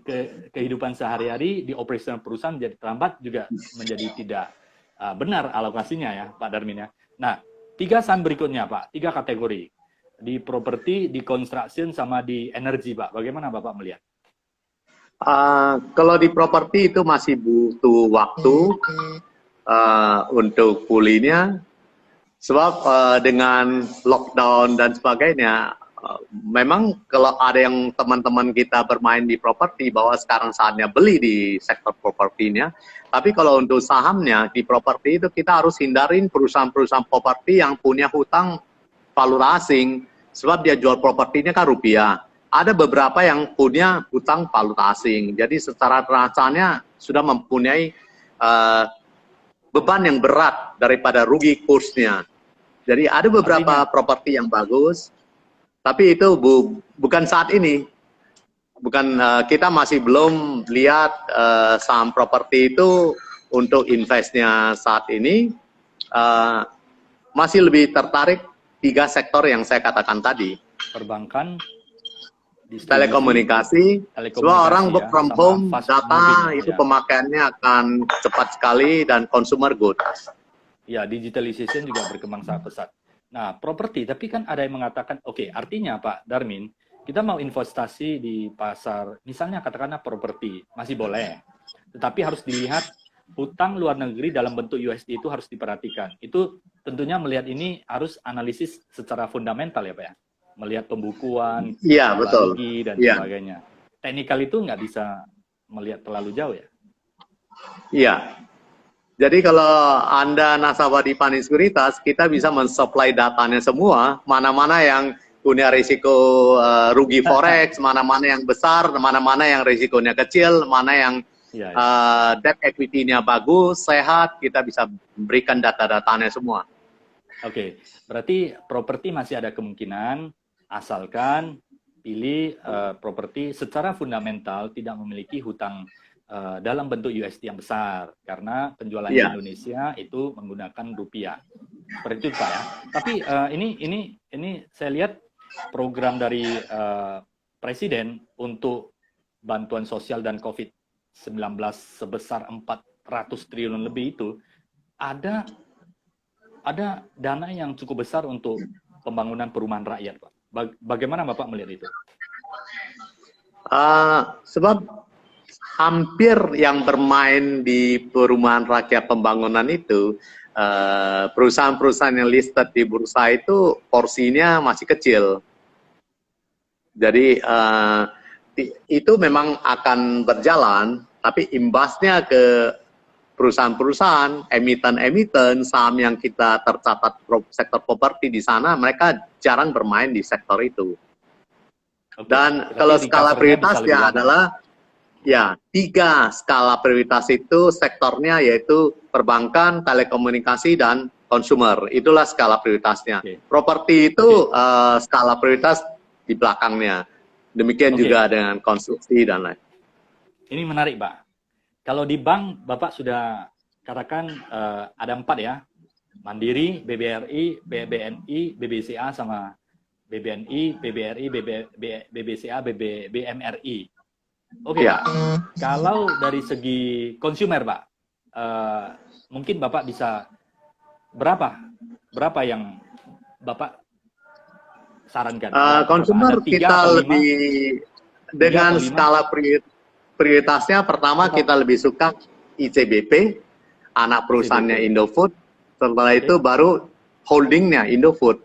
kehidupan sehari-hari, di operasional perusahaan jadi terlambat juga menjadi tidak benar alokasinya ya Pak Darmin ya. Nah, 3 saham berikutnya Pak, 3 kategori. Di properti, di construction, sama di energi Pak. Bagaimana Bapak melihat? Kalau di properti itu masih butuh waktu untuk pulihnya. Sebab dengan lockdown dan sebagainya, memang kalau ada yang teman-teman kita bermain di properti, bahwa sekarang saatnya beli di sektor propertinya. Tapi kalau untuk sahamnya di properti itu kita harus hindarin perusahaan-perusahaan properti yang punya hutang valuta asing. Sebab dia jual propertinya kan rupiah. Ada beberapa yang punya hutang valuta asing. Jadi secara rasanya sudah mempunyai beban yang berat daripada rugi kursnya. Jadi ada beberapa properti yang bagus, tapi itu bukan saat ini. Bukan kita masih belum lihat saham properti itu untuk investnya saat ini. Masih lebih tertarik 3 sektor yang saya katakan tadi. Perbankan, telekomunikasi, semua orang work from home, data itu pemakaiannya akan cepat sekali, dan consumer goods. Ya, digitalization juga berkembang sangat pesat. Nah, properti, tapi kan ada yang mengatakan, oke, artinya Pak Darmin, kita mau investasi di pasar, misalnya katakanlah properti, masih boleh. Tetapi harus dilihat, hutang luar negeri dalam bentuk USD itu harus diperhatikan. Itu tentunya melihat ini harus analisis secara fundamental ya Pak ya? melihat pembukuan, Iya, laba betul. rugi, dan Iya, sebagainya. Teknikal itu nggak bisa melihat terlalu jauh ya? iya. Jadi kalau Anda nasabah di Pani Sekuritas, kita bisa mensuplai datanya semua, mana-mana yang punya risiko rugi forex, mana-mana yang besar, mana-mana yang risikonya kecil, mana yang Iya, ya. debt equity-nya bagus, sehat, kita bisa berikan data-datanya semua. Oke, berarti properti masih ada kemungkinan, asalkan pilih properti secara fundamental tidak memiliki hutang dalam bentuk USD yang besar, karena penjualan di Iya. Indonesia itu menggunakan rupiah. Seperti itu Pak ya. Tapi ini saya lihat program dari Presiden untuk bantuan sosial dan COVID-19 sebesar 400 triliun lebih itu ada dana yang cukup besar untuk pembangunan perumahan rakyat, Pak. Bagaimana Bapak melihat itu? Sebab hampir yang bermain di perumahan rakyat pembangunan itu, perusahaan-perusahaan yang listed di bursa itu porsinya masih kecil. Jadi itu memang akan berjalan, tapi imbasnya ke perusahaan-perusahaan, emiten-emiten, saham yang kita tercatat sektor properti di sana, mereka jarang bermain di sektor itu. Oke, Dan berarti kalau skala recovery-nya bisa lebih prioritasnya lama. adalah, ya, 3 skala prioritas itu sektornya, yaitu perbankan, telekomunikasi, dan consumer. Itulah skala prioritasnya. Oke. Properti itu skala prioritas di belakangnya. Demikian Oke. juga dengan konstruksi dan lain. Ini menarik, Pak. Kalau di bank, Bapak sudah katakan ada 4 ya. Mandiri, BBRI, BBNI, BBCA, sama BBNI, BBRI, BBCA, BMRI. Oke, Ya. Pak. Kalau dari segi konsumer, Pak, mungkin Bapak bisa berapa yang Bapak sarankan? Konsumer Ada 3 kita atau 5? lebih dengan 3 atau 5? skala prioritasnya, pertama kita lebih suka ICBP, anak perusahaannya ICBP. Indofood, setelah itu baru holdingnya Indofood.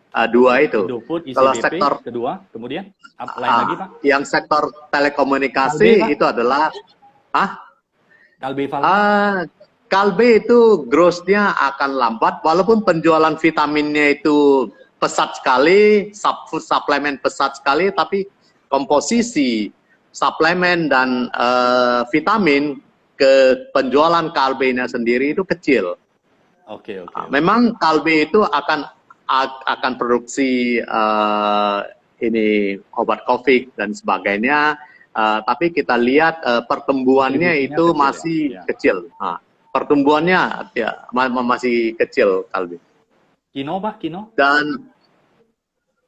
2 itu. Indofood, Kalau ICBP, sektor kedua, kemudian lain lagi, Pak? yang sektor telekomunikasi Kalbe, Pak? itu adalah Kalbe Val. Kalbe itu growth-nya akan lambat, walaupun penjualan vitaminnya itu pesat sekali, food suplemen pesat sekali, tapi komposisi suplemen dan vitamin ke penjualan Kalbe-nya sendiri itu kecil. Oke. Memang Kalbe itu akan produksi ini obat COVID dan sebagainya, tapi kita lihat pertumbuhannya itu kecil, masih ya. kecil. Pertumbuhannya ya masih kecil, Kalbe. Kino, Pak, Kino? Dan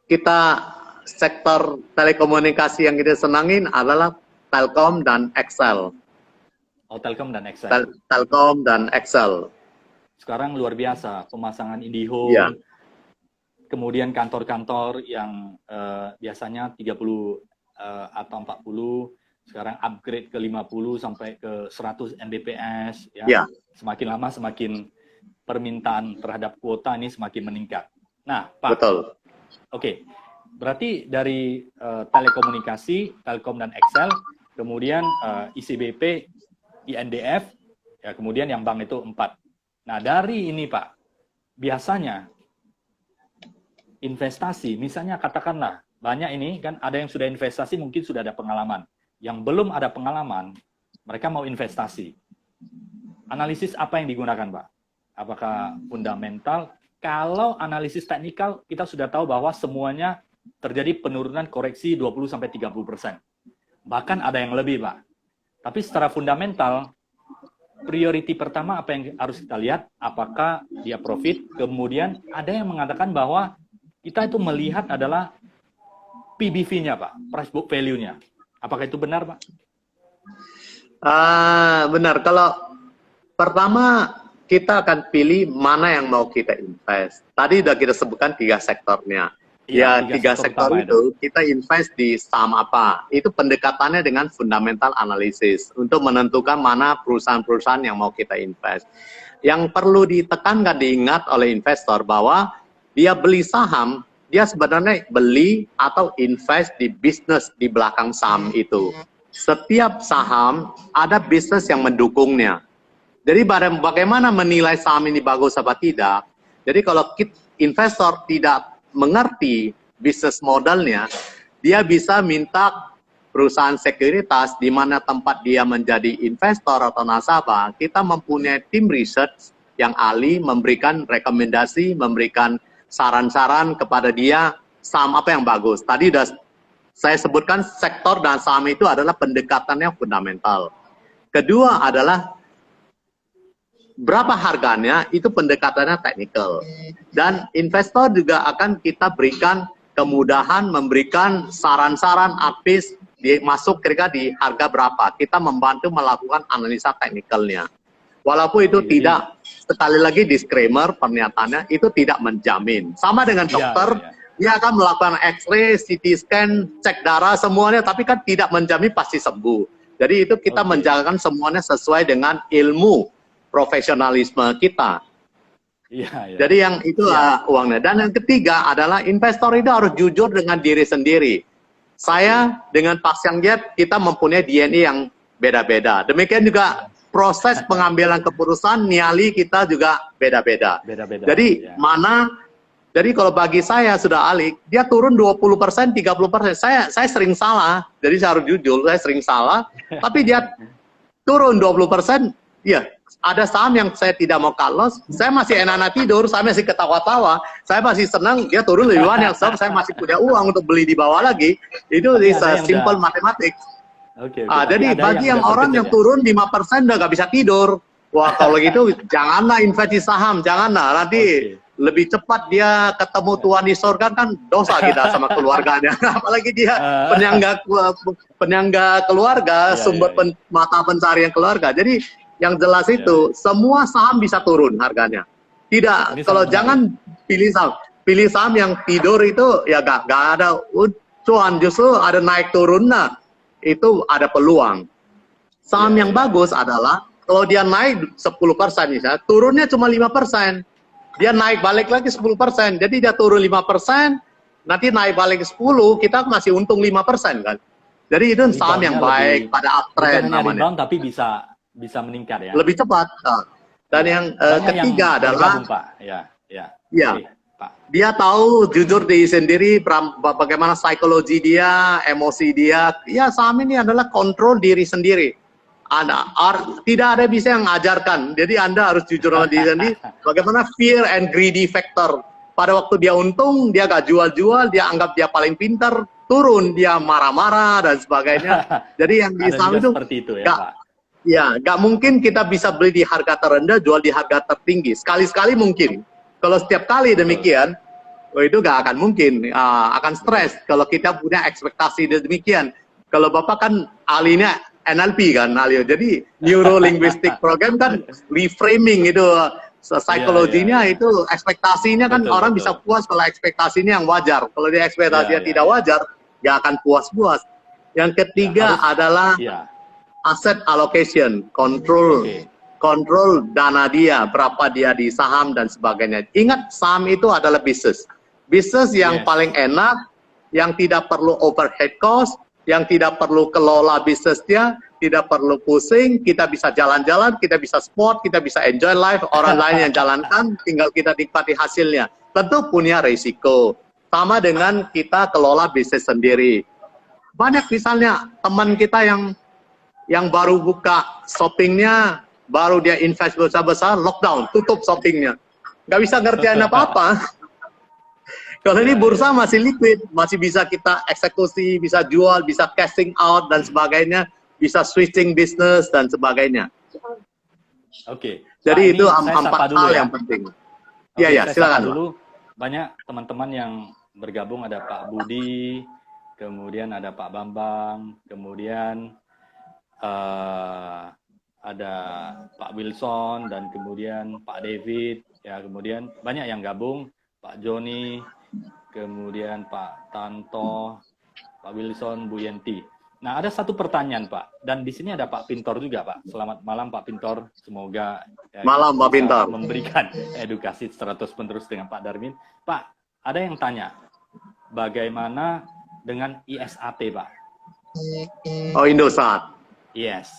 kita sektor telekomunikasi yang kita senangin adalah Telkom dan Excel. Oh, Telkom dan Excel. Telkom dan Excel. Sekarang luar biasa pemasangan IndiHome. Ya. Kemudian kantor-kantor yang biasanya 30 atau 40 sekarang upgrade ke 50 sampai ke 100 Mbps ya. Ya. Semakin lama semakin permintaan terhadap kuota ini semakin meningkat. Nah, Pak. Betul. Oke. Berarti dari telekomunikasi, Telkom dan Excel, kemudian ICBP, INDF, ya kemudian yang bank itu 4. Nah, dari ini Pak, biasanya investasi, misalnya katakanlah banyak ini kan ada yang sudah investasi mungkin sudah ada pengalaman, yang belum ada pengalaman mereka mau investasi. Analisis apa yang digunakan, Pak? Apakah fundamental? Kalau analisis teknikal kita sudah tahu bahwa semuanya terjadi penurunan koreksi 20-30%. Bahkan ada yang lebih, Pak. Tapi secara fundamental priority pertama apa yang harus kita lihat, apakah dia profit, kemudian ada yang mengatakan bahwa kita itu melihat adalah PBV-nya, Pak, price book value-nya. Apakah itu benar, Pak? Benar. Kalau pertama kita akan pilih mana yang mau kita invest. Tadi udah kita sebutkan 3 sektornya. Ya, 3 sektor itu kita invest di saham apa. Itu pendekatannya dengan fundamental analysis untuk menentukan mana perusahaan-perusahaan yang mau kita invest. Yang perlu ditekankan, diingat oleh investor bahwa dia beli saham dia sebenarnya beli atau invest di bisnis di belakang saham itu. Setiap saham ada bisnis yang mendukungnya. Jadi bagaimana menilai saham ini bagus apa tidak? Jadi kalau investor tidak mengerti bisnis modelnya, dia bisa minta perusahaan sekuritas di mana tempat dia menjadi investor atau nasabah. Kita mempunyai tim research yang ahli memberikan rekomendasi, memberikan saran-saran kepada dia saham apa yang bagus. Tadi sudah saya sebutkan sektor dan saham itu adalah pendekatannya fundamental. Kedua adalah berapa harganya, itu pendekatannya teknikal. Dan investor juga akan kita berikan kemudahan memberikan saran-saran apis masuk kira-kira di harga berapa. Kita membantu melakukan analisa teknikalnya. Walaupun itu tidak, sekali lagi disclaimer pernyataannya, itu tidak menjamin. Sama dengan dokter, dia akan melakukan X-ray, CT scan, cek darah, semuanya, tapi kan tidak menjamin pasti sembuh. Jadi itu kita menjalankan semuanya sesuai dengan ilmu profesionalisme kita. Jadi yang itulah uangnya. Dan yang ketiga adalah investor itu harus jujur dengan diri sendiri. Saya dengan Pak Siang Jet, kita mempunyai DNA yang beda-beda. Demikian juga proses pengambilan keputusan nyali kita juga beda-beda. Jadi jadi kalau bagi saya sudah Alik, dia turun 20%, 30%. Saya sering salah, jadi saya harus jujur, saya sering salah. Tapi dia turun 20%, ya ada saham yang saya tidak mau cut loss, saya masih enak-enak tidur, saya masih ketawa-tawa, saya masih senang, dia turun lebih banyak, saya masih punya uang untuk beli di bawah lagi. Itu simple matematik. Jadi bagi yang orang yang turun 5% udah gak bisa tidur. Wah kalau gitu janganlah invest di saham, janganlah. Nanti lebih cepat dia ketemu Tuhan di surga, kan dosa kita sama keluarganya. Apalagi dia penyangga keluarga, sumber mata pencarian keluarga. Jadi yang jelas itu semua saham bisa turun harganya. Tidak, kalau jangan pilih saham yang tidur itu ya gak ada cuan, justru ada naik turun. Nah itu ada peluang. Saham yang bagus adalah kalau dia naik 10% misalnya, turunnya cuma 5%. Dia naik balik lagi 10%. Jadi dia turun 5%, nanti naik balik 10, kita masih untung 5% kan. Jadi itu saham yang baik pada uptrend namanya. Rebound, tapi bisa meningkat ya. Lebih cepat. Dan yang ketiga adalah dia tahu jujur diri sendiri bagaimana psikologi dia, emosi dia. Ya saham ini adalah kontrol diri sendiri. Tidak ada bisa yang mengajarkan. Jadi Anda harus jujur sama diri sendiri. Bagaimana fear and greedy factor. Pada waktu dia untung, dia gak jual-jual, dia anggap dia paling pintar, turun, dia marah-marah dan sebagainya. Jadi yang di saham itu, seperti itu ya, Pak. Ya, gak mungkin kita bisa beli di harga terendah, jual di harga tertinggi. Sekali-sekali mungkin. Kalau setiap kali demikian, itu gak akan mungkin. Akan stres kalau kita punya ekspektasi demikian. Kalau Bapak kan ahlinya NLP kan, jadi Neuro Linguistic Program kan reframing itu, psikologinya itu ekspektasinya kan orang bisa puas kalau ekspektasinya yang wajar. Kalau dia ekspektasinya tidak wajar, gak akan puas-puas. Yang ketiga adalah asset allocation, kontrol dana dia, berapa dia di saham dan sebagainya. Ingat, saham itu adalah bisnis. Bisnis yang paling enak, yang tidak perlu overhead cost, yang tidak perlu kelola bisnisnya, tidak perlu pusing, kita bisa jalan-jalan, kita bisa sport, kita bisa enjoy life, orang lain yang jalankan, tinggal kita nikmati hasilnya. Tentu punya risiko. Sama dengan kita kelola bisnis sendiri. Banyak misalnya teman kita yang baru buka shoppingnya, baru dia invest besar-besar, lockdown, tutup shoppingnya. Nggak bisa ngerjain apa-apa. Kalau ini bursa masih liquid, masih bisa kita eksekusi, bisa jual, bisa cashing out, dan sebagainya, bisa switching bisnis, dan sebagainya. Jadi itu 4 hal yang penting. Iya, silakan. Dulu banyak teman-teman yang bergabung, ada Pak Budi, kemudian ada Pak Bambang, kemudian ada Pak Wilson, dan kemudian Pak David, ya kemudian banyak yang gabung, Pak Joni, kemudian Pak Tanto, Pak Wilson, Bu Yenti. Nah, ada satu pertanyaan, Pak. Dan di sini ada Pak Pintor juga, Pak. Selamat malam, Pak Pintor. Semoga malam, Pak Pintor, memberikan edukasi secara terus-menerus dengan Pak Darmin. Pak, ada yang tanya, bagaimana dengan ISAT, Pak? Oh, Indosat. Yes.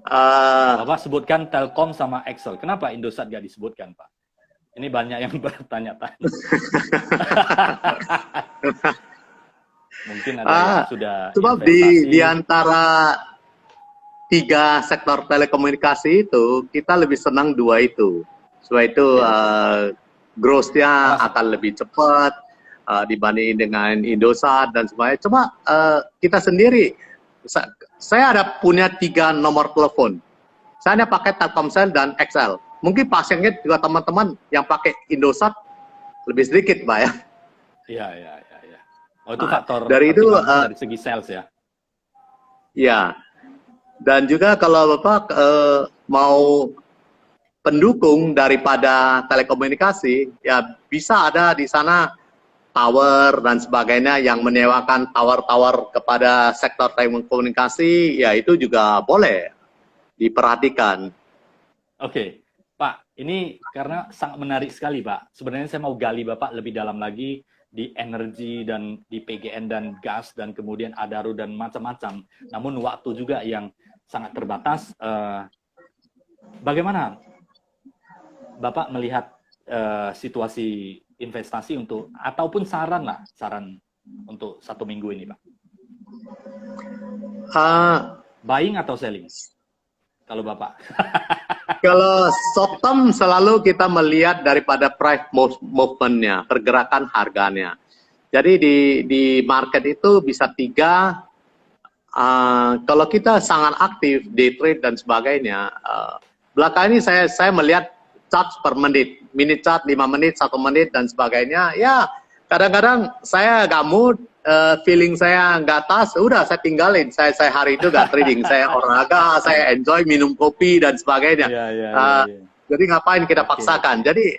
Eh, Bapak sebutkan Telkom sama Excel. Kenapa Indosat nggak disebutkan, Pak? Ini banyak yang bertanya-tanya. Mungkin ada yang sudah sebab investasi. di antara 3 sektor telekomunikasi itu, kita lebih senang 2 itu. Sebab itu growth-nya akan lebih cepat dibanding dengan Indosat dan sebagainya. Cuma kita sendiri, saya ada punya 3 nomor telepon. Saya hanya pakai Telkomsel dan XL. Mungkin pasiennya juga teman-teman yang pakai Indosat lebih sedikit, Pak ya. Iya, iya, iya. Ya. Oh, itu faktor dari itu dari segi sales ya? Ya. Dan juga kalau Bapak mau pendukung daripada telekomunikasi, ya bisa ada di sana tower dan sebagainya yang menyewakan tower-tower kepada sektor telekomunikasi, ya itu juga boleh diperhatikan. Oke, Pak, ini karena sangat menarik sekali, Pak. Sebenarnya saya mau gali Bapak lebih dalam lagi di energi dan di PGN dan gas dan kemudian Adaro dan macam-macam. Namun waktu juga yang sangat terbatas. Bagaimana Bapak melihat situasi investasi untuk ataupun saran untuk 1 minggu ini, Pak? Buying atau selling? Kalau Bapak. Kalau short term selalu kita melihat daripada price movement-nya, pergerakan harganya. Jadi di market itu bisa 3. Kalau kita sangat aktif day trade dan sebagainya, belakangan ini saya melihat chart per menit, minute chart 5 menit, 1 menit dan sebagainya. Ya kadang-kadang saya nggak mood, feeling saya nggak tas, udah saya tinggalin. Saya hari itu nggak trading, saya olahraga, saya enjoy minum kopi dan sebagainya. Jadi ngapain kita paksakan? Jadi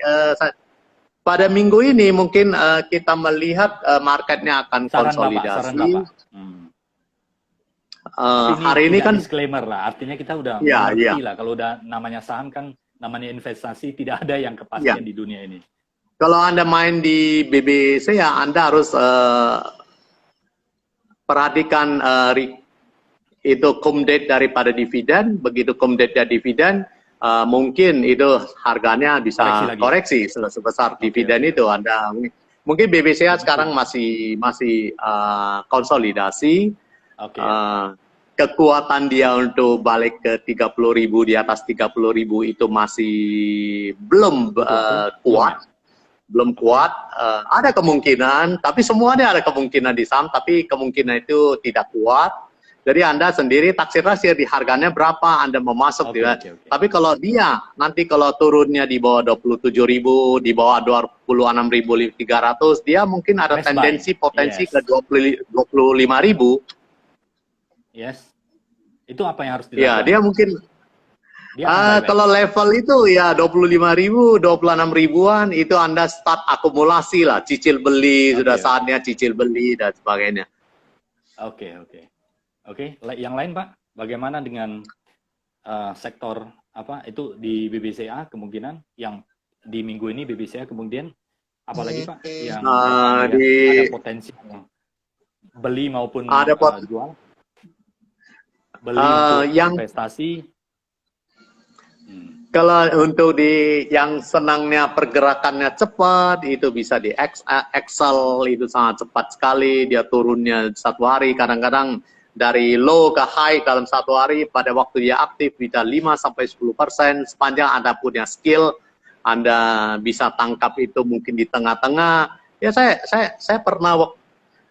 pada minggu ini mungkin kita melihat marketnya akan konsolidasi. Hari ini kan disclaimer lah, artinya kita udah mengerti lah kalau udah namanya saham kan namanya investasi, tidak ada yang kepastian di dunia ini. Kalau Anda main di BBC ya Anda harus perhatikan itu cum date daripada dividen. Begitu cum date dividen, mungkin itu harganya bisa koreksi sebesar dividen itu. Anda mungkin BBC sekarang masih konsolidasi. Kekuatan dia untuk balik ke 30.000, di atas 30.000 itu masih belum kuat. Belum kuat, ada kemungkinan, tapi semuanya ada kemungkinan di saham, tapi kemungkinan itu tidak kuat. Jadi Anda sendiri taksir di harganya berapa Anda mau masuk. Tapi kalau dia nanti kalau turunnya di bawah 27.000, di bawah 26.300, dia mungkin ada potensi ke 25.000. Yes. Itu apa yang harus dilakukan? Ya, dia mungkin kalau level itu ya 25.000, 26.000-an itu Anda start akumulasi lah, cicil beli, sudah saatnya cicil beli dan sebagainya. Oke. Yang lain Pak, bagaimana dengan sektor apa itu di BBCA kemungkinan yang di minggu ini BBCA kemudian apalagi Pak yang ada potensi beli maupun jual? Beli untuk yang investasi. Kalau untuk yang senangnya pergerakannya cepat, itu bisa di Excel, itu sangat cepat sekali, dia turunnya 1 hari, kadang-kadang dari low ke high dalam 1 hari, pada waktu dia aktif bisa 5-10%, sepanjang Anda punya skill, Anda bisa tangkap itu mungkin di tengah-tengah. Ya saya pernah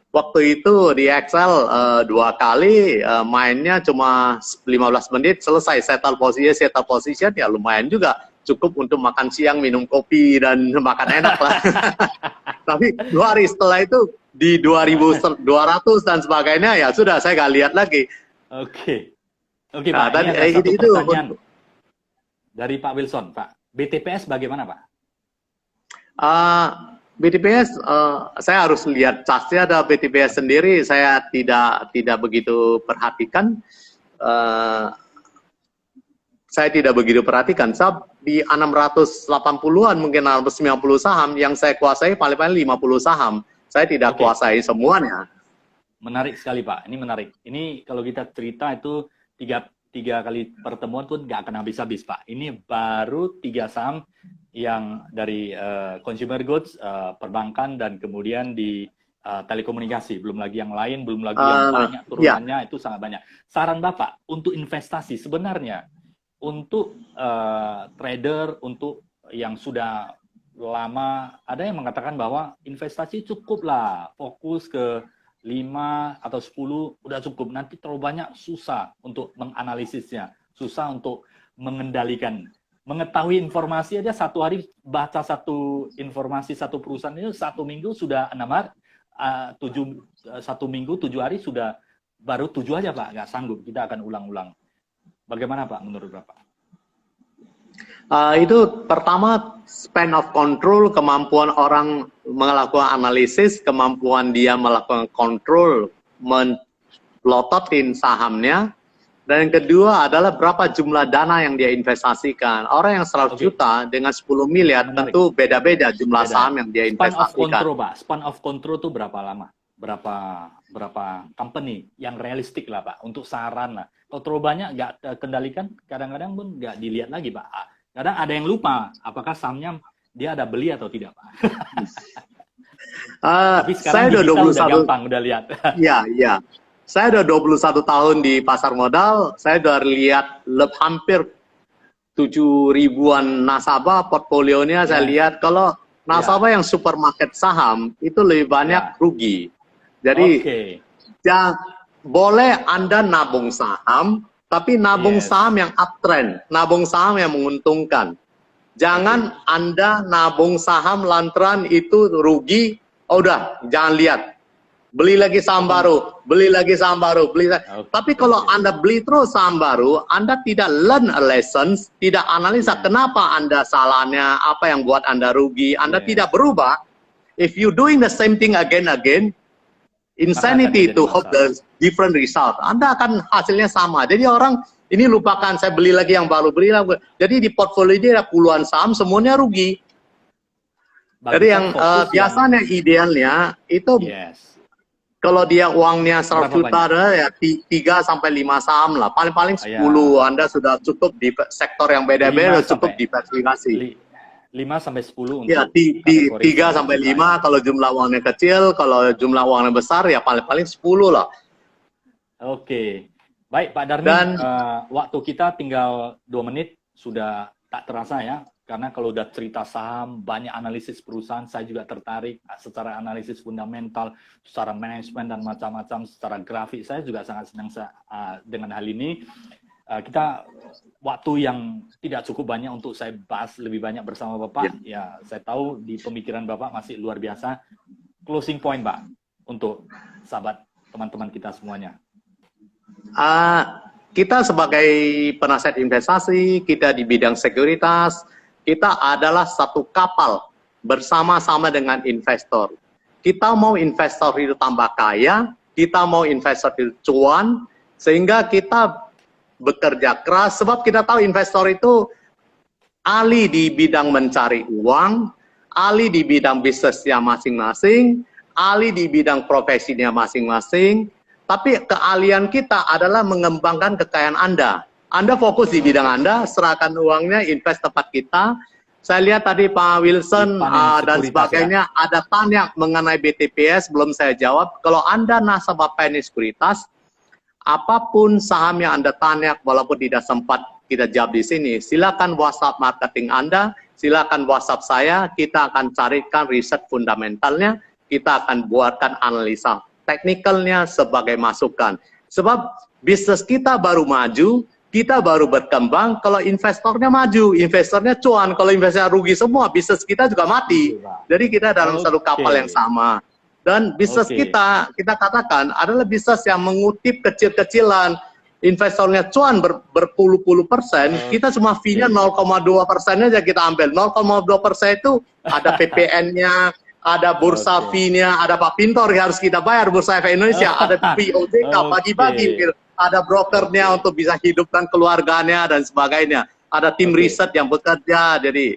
waktu itu di Excel 2 kali mainnya cuma 15 menit selesai, settle position ya lumayan juga, cukup untuk makan siang, minum kopi dan makan enak lah. Tapi 2 hari setelah itu di 2.200 dan sebagainya ya sudah saya nggak lihat lagi. Oke Pak, ini ada satu pertanyaan dari Pak Wilson. Pak, BTPS bagaimana Pak? BTPS, saya harus lihat chartnya. Ada BTPS sendiri, saya tidak begitu perhatikan. Saya tidak begitu perhatikan. Di 680-an, mungkin 690 saham, yang saya kuasai paling-paling 50 saham. Saya tidak Oke. kuasai semuanya. Menarik sekali Pak, ini menarik. Ini kalau kita cerita itu tiga kali pertemuan pun nggak akan habis-habis Pak. Ini baru 3 saham yang dari consumer goods, perbankan, dan kemudian di telekomunikasi. Belum lagi yang lain, belum lagi yang banyak Ya, turunannya, itu sangat banyak. Saran Bapak untuk investasi sebenarnya, untuk trader, untuk yang sudah lama, ada yang mengatakan bahwa investasi cukuplah, fokus ke 5 atau 10 udah cukup. Nanti terlalu banyak susah untuk menganalisisnya, susah untuk mengendalikan. Mengetahui informasi aja, satu hari baca satu informasi satu perusahaan itu 1 minggu sudah 6 hari, 1 minggu 7 hari sudah, baru 7 aja Pak, nggak sanggup. Kita akan ulang-ulang. Bagaimana Pak menurut Bapak? itu pertama span of control, kemampuan orang melakukan analisis, kemampuan dia melakukan kontrol, melototin sahamnya, dan yang kedua adalah berapa jumlah dana yang dia investasikan. Orang yang 100 juta dengan 10 miliar Menarik. tentu beda-beda jumlah Beda. saham yang dia Span of investasikan. control Pak, span of control itu berapa lama? Berapa company yang realistik lah Pak, untuk saran lah. Kalau terlalu banyak nggak kendalikan, kadang-kadang pun nggak dilihat lagi Pak. Kadang ada yang lupa apakah sahamnya dia ada beli atau tidak Pak. Tapi Saya sekarang udah digital udah 21, gampang, udah lihat. ya. Saya udah 21 tahun di pasar modal, saya udah lihat hampir 7 ribuan nasabah, portfolionya saya lihat. Kalau nasabah yang supermarket saham, itu lebih banyak rugi. Jadi, boleh Anda nabung saham, tapi nabung saham yang uptrend, nabung saham yang menguntungkan. Jangan Anda nabung saham lantaran itu rugi, udah, jangan lihat. Beli lagi saham baru, beli lagi saham baru, beli lagi. Tapi kalau Anda beli terus saham baru, Anda tidak learn a lessons, tidak analisa kenapa Anda salahnya, apa yang buat Anda rugi, Anda tidak berubah. If you doing the same thing again, insanity to hope the different result. Anda akan hasilnya sama. Jadi orang ini lupakan, saya beli lagi yang baru, beli lagi. Jadi di portfolio dia ada puluhan saham, semuanya rugi. Jadi yang biasanya idealnya itu kalau dia uangnya 100 juta ya 3 sampai 5 saham lah. Paling-paling 10 Anda sudah cukup di sektor yang beda-beda, cukup diversifikasi. 5 sampai 10 untuk ya, 3 sampai 5 kalau jumlah uangnya kecil, kalau jumlah uangnya besar ya paling-paling 10 lah. Oke. Baik Pak Darmin, waktu kita tinggal 2 menit, sudah tak terasa ya. Karena kalau udah cerita saham, banyak analisis perusahaan, saya juga tertarik secara analisis fundamental, secara manajemen dan macam-macam, secara grafik. Saya juga sangat senang dengan hal ini. Kita waktu yang tidak cukup banyak untuk saya bahas lebih banyak bersama Bapak. Ya, saya tahu di pemikiran Bapak masih luar biasa. Closing point Pak, untuk sahabat teman-teman kita semuanya. Kita sebagai penasihat investasi, kita di bidang sekuritas, kita adalah satu kapal bersama-sama dengan investor. Kita mau investor itu tambah kaya, kita mau investor itu cuan, sehingga kita bekerja keras, sebab kita tahu investor itu ahli di bidang mencari uang, ahli di bidang bisnisnya masing-masing, ahli di bidang profesinya masing-masing, tapi keahlian kita adalah mengembangkan kekayaan Anda. Anda fokus di bidang Anda, serahkan uangnya, invest tempat kita. Saya lihat tadi Pak Wilson dan sebagainya, ada tanya mengenai BTPS, belum saya jawab. Kalau Anda nasabah PNI Sekuritas, apapun saham yang Anda tanya, walaupun tidak sempat kita jawab di sini, silakan WhatsApp marketing Anda, silakan WhatsApp saya, kita akan carikan riset fundamentalnya, kita akan buatkan analisa teknikalnya sebagai masukan. Sebab bisnis kita baru maju, kita baru berkembang kalau investornya maju, investornya cuan. Kalau investornya rugi semua, bisnis kita juga mati. Jadi kita dalam satu kapal yang sama. Dan bisnis kita katakan adalah bisnis yang mengutip kecil-kecilan. Investornya cuan berpuluh-puluh persen, kita cuma fee-nya 0,2% aja kita ambil. 0,2% itu ada PPN-nya, ada bursa fee-nya, ada Pak Pintor yang harus kita bayar, Bursa Efek Indonesia, ada POJK, bagi-bagi. Ada brokernya untuk bisa hidupkan keluarganya dan sebagainya. Ada tim riset yang bekerja, jadi.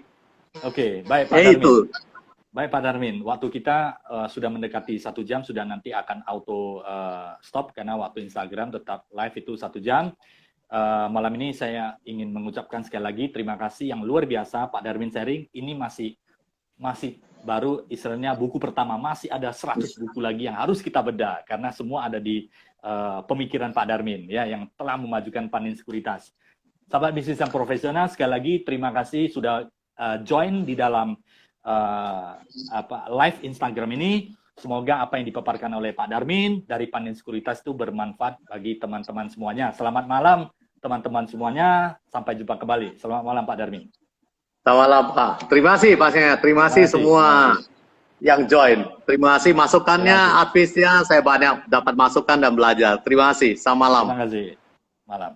Baik Pak Darmin. Baik Pak Darmin, waktu kita sudah mendekati 1 jam, sudah nanti akan auto stop karena waktu Instagram tetap live itu 1 jam. Malam ini saya ingin mengucapkan sekali lagi terima kasih yang luar biasa Pak Darmin sharing. Ini masih baru istilahnya buku pertama, masih ada 100 buku lagi yang harus kita bedah karena semua ada di pemikiran Pak Darmin ya yang telah memajukan Panin Sekuritas. Sahabat bisnis yang profesional, sekali lagi terima kasih sudah join di dalam live Instagram ini. Semoga apa yang dipaparkan oleh Pak Darmin dari Panin Sekuritas itu bermanfaat bagi teman-teman semuanya. Selamat malam teman-teman semuanya. Sampai jumpa kembali. Selamat malam Pak Darmin. Selamat malam Pak. Terima kasih Pak Sengit. Terima kasih semua yang join. Terima kasih masukannya, advice-nya. Saya banyak dapat masukan dan belajar. Terima kasih. Selamat malam. Terima kasih. Malam.